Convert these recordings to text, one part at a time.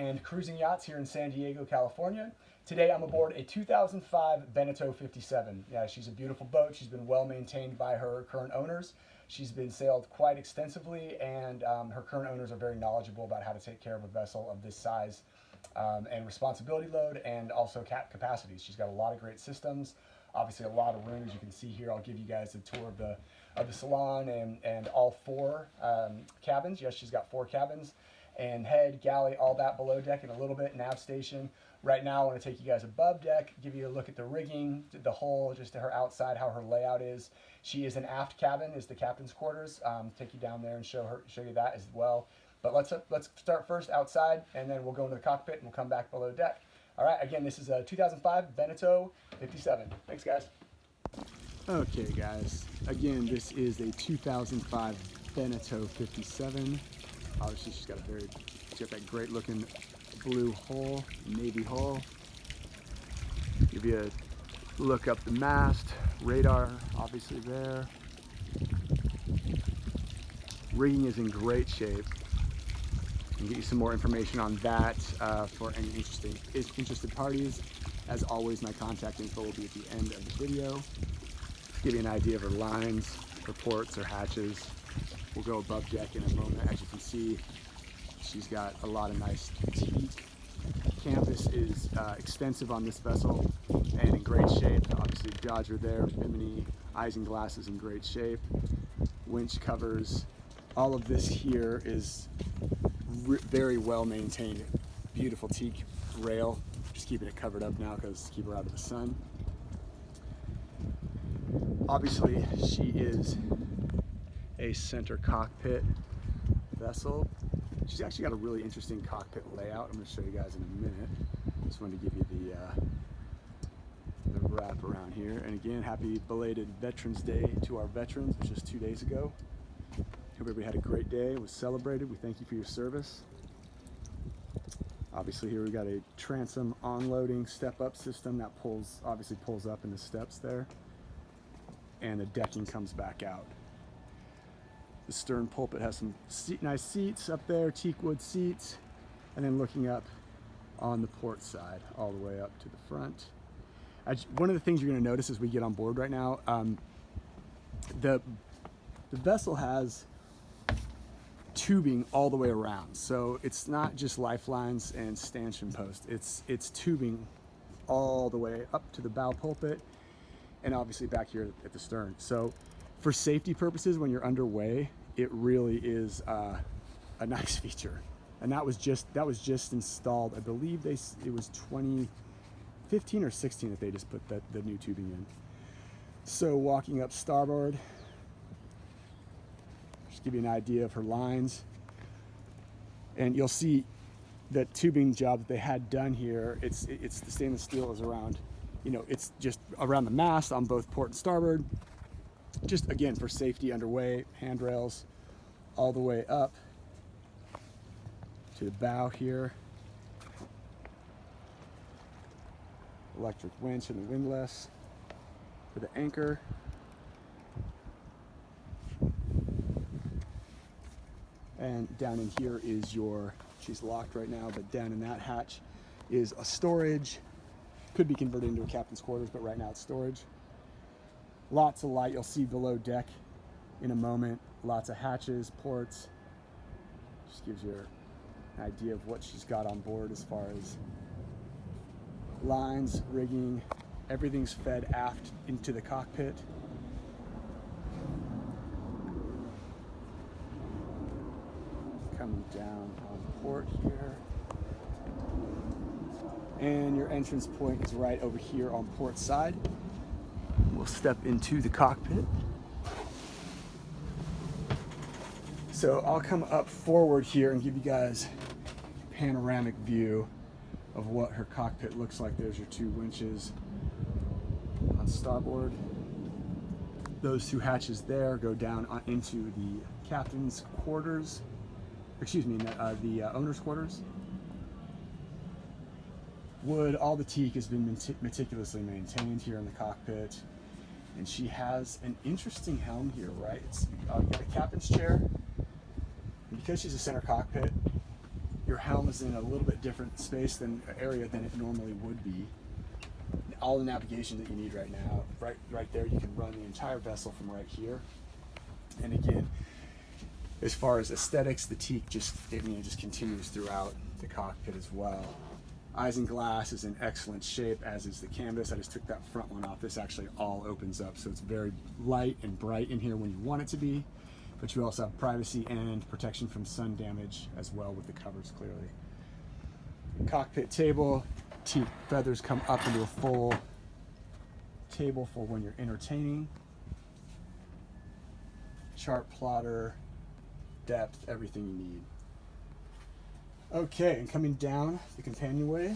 and cruising yachts here in San Diego, California. Today I'm aboard a 2005 Beneteau 57. Yeah, she's a beautiful boat. She's been well maintained by her current owners. She's been sailed quite extensively, and her current owners are very knowledgeable about how to take care of a vessel of this size and responsibility load, and also capacities. She's got a lot of great systems, obviously a lot of room. As you can see here, I'll give you guys a tour of the salon and all four cabins. Yes, she's got 4 cabins, and head, galley, all that below deck, and a little bit nav station. Right now I want to take you guys above deck, give you a look at the rigging, the whole, just to her outside, how her layout is. She is an aft cabin, is the captain's quarters. Take you down there and show you that as well. But let's start first outside, and then we'll go into the cockpit and we'll come back below deck. All right, again, this is a 2005 Beneteau 57. Thanks, guys. Okay, guys, again, this is a 2005 Beneteau 57. Obviously, she's got that great looking blue hull, navy hull. Give you a look up the mast, radar obviously there. Rigging is in great shape. And get you some more information on that for any interested parties. As always, my contact info will be at the end of the video. Give you an idea of her lines, her ports, her hatches. We'll go above deck in a moment. As you can see, she's got a lot of nice teak. Canvas is extensive on this vessel and in great shape. Obviously, Dodger there, Bimini, isinglass is in great shape. Winch covers. All of this here is very well maintained. Beautiful teak rail. Just keeping it covered up now because keep her out of the sun. Obviously, she is a center cockpit vessel. She's actually got a really interesting cockpit layout. I'm going to show you guys in a minute. Just wanted to give you the wrap around here. And again, happy belated Veterans Day to our veterans, which was 2 days ago. Hope everybody had a great day. It was celebrated. We thank you for your service. Obviously, here we've got a transom onloading step-up system that obviously pulls up in the steps there. And the decking comes back out. The stern pulpit has some nice seats up there, teak wood seats, and then looking up on the port side, all the way up to the front. One of the things you're going to notice as we get on board right now, the vessel has tubing all the way around, so it's not just lifelines and stanchion posts. It's tubing all the way up to the bow pulpit, and obviously back here at the stern. So for safety purposes, when you're underway, it really is a nice feature. And that was just installed. I believe it was 2015 or 16 that they just put the new tubing in. So walking up starboard, just give you an idea of her lines, and you'll see that tubing job that they had done here. It's the stainless steel is around, it's just around the mast on both port and starboard. Just again for safety underway, handrails all the way up to the bow here. Electric winch and the windlass for the anchor. And down in here is she's locked right now, but down in that hatch is a storage. Could be converted into a captain's quarters, but right now it's storage. Lots of light, you'll see below deck in a moment. Lots of hatches, ports. Just gives you an idea of what she's got on board as far as lines, rigging. Everything's fed aft into the cockpit. Coming down on port here. And your entrance point is right over here on port side. We'll step into the cockpit. So I'll come up forward here and give you guys a panoramic view of what her cockpit looks like. There's your 2 winches on starboard. Those 2 hatches there go down into the captain's quarters. Excuse me, the owner's quarters. Wood, all the teak has been meticulously maintained here in the cockpit. And she has an interesting helm here, right? It's got a captain's chair. And because she's a center cockpit, your helm is in a little bit different space than area than it normally would be. All the navigation that you need right now, right there, you can run the entire vessel from right here. And again, as far as aesthetics, the teak just continues throughout the cockpit as well. Isinglass is in excellent shape, as is the canvas. I just took that front one off. This actually all opens up, so it's very light and bright in here when you want it to be. But you also have privacy and protection from sun damage as well with the covers clearly. Cockpit table, teak feathers come up into a full table for when you're entertaining. Chart plotter, depth, everything you need. Okay, and coming down the companionway,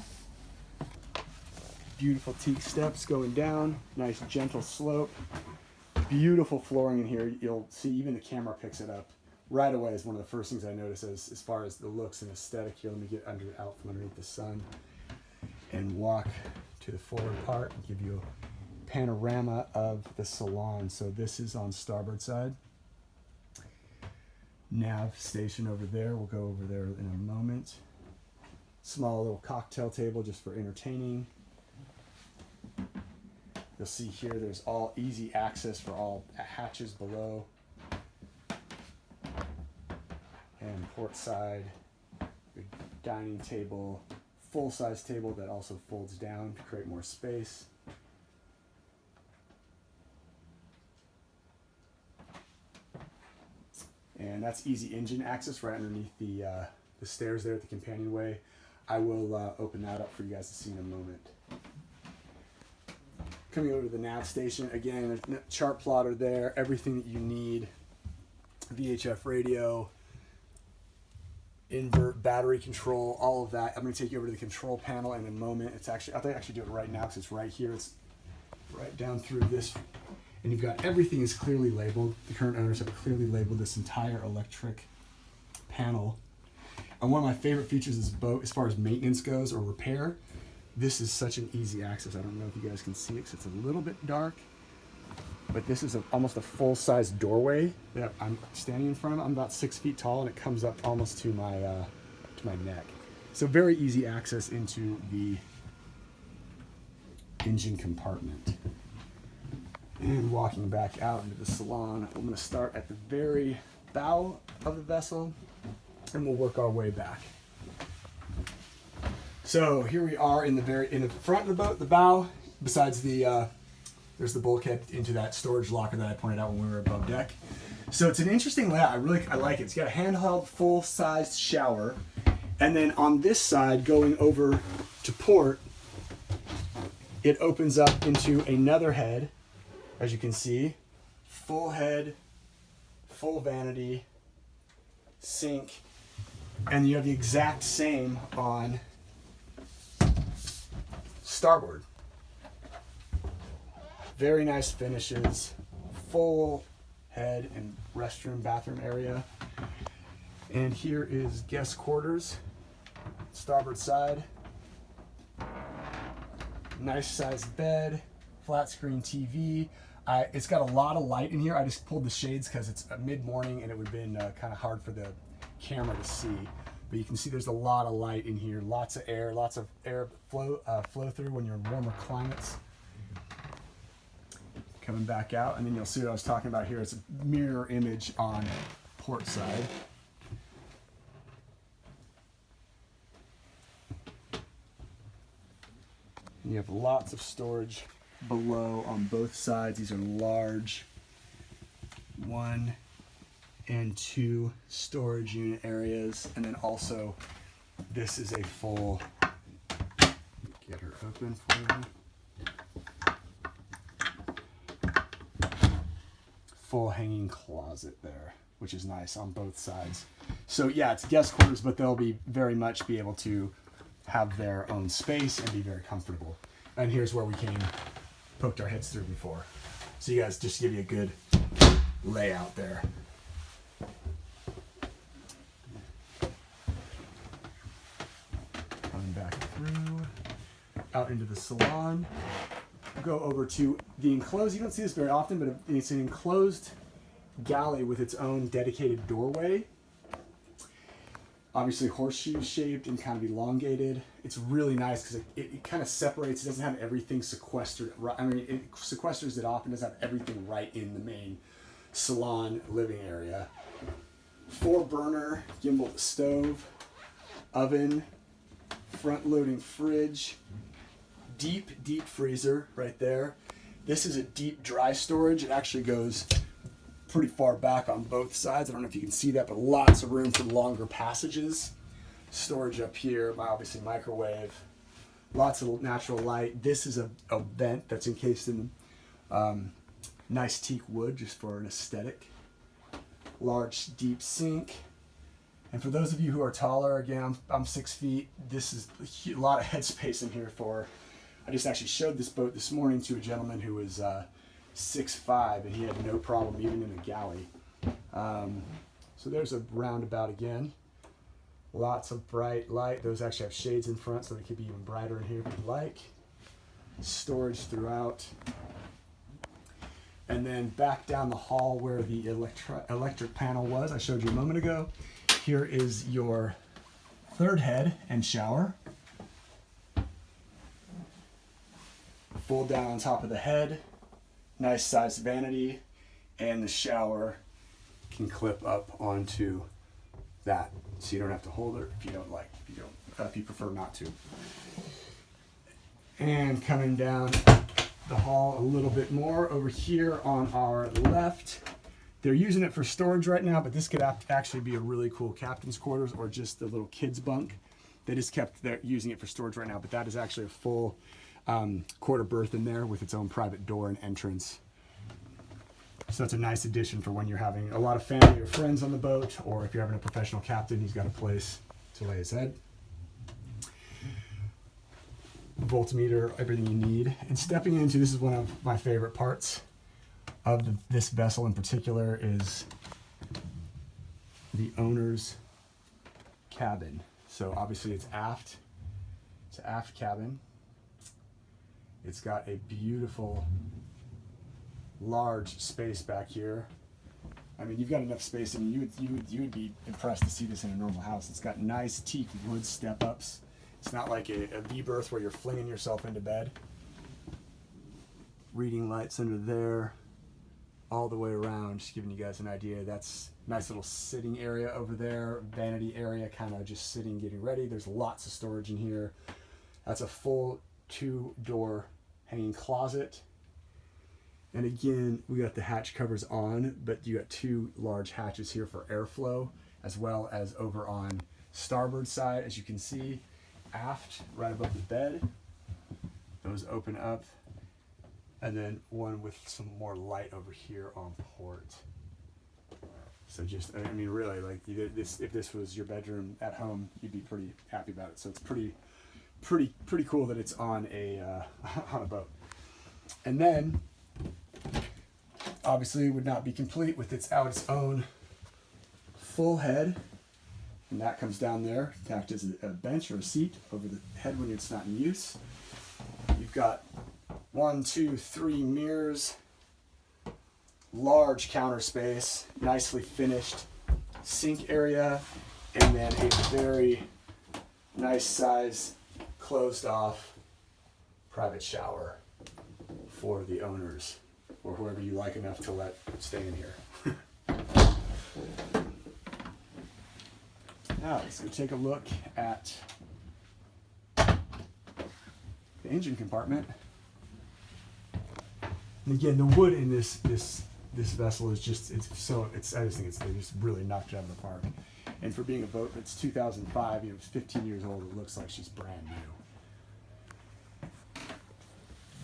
beautiful teak steps going down, nice gentle slope, beautiful flooring in here. You'll see even the camera picks it up right away. Is one of the first things I notice as far as the looks and aesthetic here. Let me get out from underneath the sun and walk to the forward part and give you a panorama of the salon. So this is on starboard side. Nav station over there. We'll go over there in a moment. Small little cocktail table just for entertaining. You'll see here there's all easy access for all hatches below. And port side, your dining table, full-size table that also folds down to create more space. And that's easy engine access right underneath the stairs there at the companionway. I will open that up for you guys to see in a moment. Coming over to the nav station, again, there's a chart plotter there, everything that you need. VHF radio, invert, battery control, all of that. I'm going to take you over to the control panel in a moment. It's actually, I'll actually do it right now because it's right here. It's right down through this. And you've got everything is clearly labeled. The current owners have clearly labeled this entire electric panel. And one of my favorite features of this boat, as far as maintenance goes or repair, this is such an easy access. I don't know if you guys can see it because it's a little bit dark, but this is almost a full-size doorway that I'm standing in front of. I'm about 6 feet tall, and it comes up almost to my neck. So very easy access into the engine compartment. And walking back out into the salon, I'm going to start at the very bow of the vessel, and we'll work our way back. So here we are in the front of the boat, the bow. Besides there's the bulkhead into that storage locker that I pointed out when we were above deck. So it's an interesting layout. I like it. It's got a handheld full-sized shower, and then on this side, going over to port, it opens up into another head. As you can see, full head, full vanity, sink, and you have the exact same on starboard. Very nice finishes, full head and restroom, bathroom area. And here is guest quarters, starboard side. Nice sized bed, flat screen TV. It's got a lot of light in here. I just pulled the shades because it's mid-morning and it would have been kind of hard for the camera to see. But you can see there's a lot of light in here, lots of air flow through when you're in warmer climates. Coming back out, and then you'll see what I was talking about here. It's a mirror image on port side. And you have lots of storage below on both sides. These are large 1 and 2 storage unit areas, and then also this is a full, get her open for you, full hanging closet there, which is nice on both sides. So yeah, it's guest quarters, but they'll be very much be able to have their own space and be very comfortable. And here's where we poked our heads through before. So you guys, just to give you a good layout there. Coming back through, out into the salon. Go over to the enclosed. You don't see this very often, but it's an enclosed galley with its own dedicated doorway. Obviously horseshoe shaped and kind of elongated. It's really nice because it kind of separates. It doesn't have everything sequestered. I mean, it sequesters it off and doesn't have everything right in the main salon living area. 4-burner gimbal stove, oven, front loading fridge, deep freezer right there. This is a deep dry storage. It actually goes pretty far back on both sides. I don't know if you can see that, but lots of room for longer passages. Storage up here, obviously microwave, lots of natural light. This is a vent that's encased in nice teak wood just for an aesthetic. Large deep sink. And for those of you who are taller, again, I'm 6 feet. This is a lot of headspace in here for, I just actually showed this boat this morning to a gentleman who was 6'5", and he had no problem even in a galley. So there's a roundabout again. Lots of bright light. Those actually have shades in front, so it could be even brighter in here if you'd like. Storage throughout. And then back down the hall where the electric panel was, I showed you a moment ago. Here is your third head and shower. Fold down on top of the head. Nice sized vanity, and the shower can clip up onto that, so you don't have to hold it if you don't like, if you prefer not to. And coming down the hall a little bit more over here on our left, they're using it for storage right now, but this could actually be a really cool captain's quarters or just a little kids bunk. They just they're using it for storage right now, but that is actually a full quarter berth in there with its own private door and entrance. So that's a nice addition for when you're having a lot of family or friends on the boat, or if you're having a professional captain, he's got a place to lay his head. Voltmeter, everything you need. And stepping into, this is one of my favorite parts of this vessel in particular, is the owner's cabin. So obviously it's aft. It's an aft cabin. It's got a beautiful large space back here. I mean, you've got enough space. I mean, you would be impressed to see this in a normal house. It's got nice teak wood step-ups. It's not like a V-berth where you're flinging yourself into bed. Reading lights under there, all the way around, just giving you guys an idea. That's nice little sitting area over there, vanity area, kind of just sitting, getting ready. There's lots of storage in here. That's a full 2-door hanging closet. And again, we got the hatch covers on, but you got 2 large hatches here for airflow, as well as over on starboard side, as you can see, aft, right above the bed. Those open up. And then one with some more light over here on port. So just, I mean, really, like, if this was your bedroom at home, you'd be pretty happy about it. So it's pretty cool that it's on a on a boat. And then, obviously, it would not be complete with its own full head, and that comes down there to act as a bench or a seat over the head when it's not in use. You've got 1, 2, 3 mirrors, large counter space, nicely finished sink area, and then a very nice size closed off private shower for the owners or whoever you like enough to let stay in here. Now let's go take a look at the engine compartment. And again, the wood in this vessel is just, I just think they just really knocked it out of the park. And for being a boat that's 2005, it's 15 years old, it looks like she's brand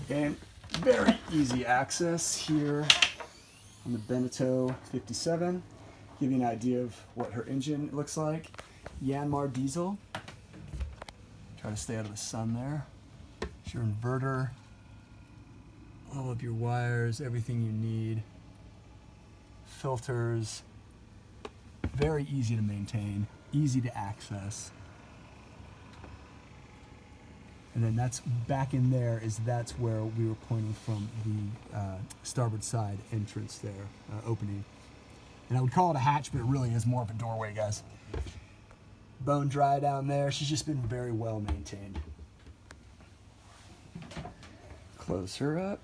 new. And very easy access here on the Beneteau 57. Give you an idea of what her engine looks like. Yanmar diesel. Try to stay out of the sun there. It's your inverter. All of your wires, everything you need. Filters. Very easy to maintain, easy to access. And then that's back in there, that's where we were pointing from the starboard side entrance there, opening. And I would call it a hatch, but it really is more of a doorway, guys. bone dry down there. She's just been very well maintained. Close her up.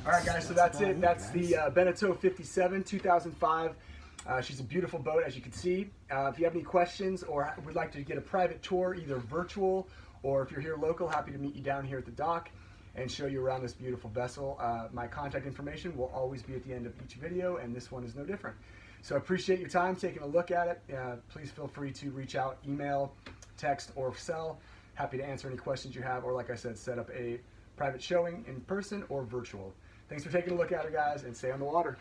All right, guys, so that's it. That's the Beneteau 57, 2005. She's a beautiful boat, as you can see. If you have any questions or would like to get a private tour, either virtual or if you're here local, happy to meet you down here at the dock and show you around this beautiful vessel. My contact information will always be at the end of each video, and this one is no different. So I appreciate your time taking a look at it. Please feel free to reach out, email, text, or cell. Happy to answer any questions you have, or like I said, set up a private showing in person or virtual. Thanks for taking a look at her, guys, and stay on the water.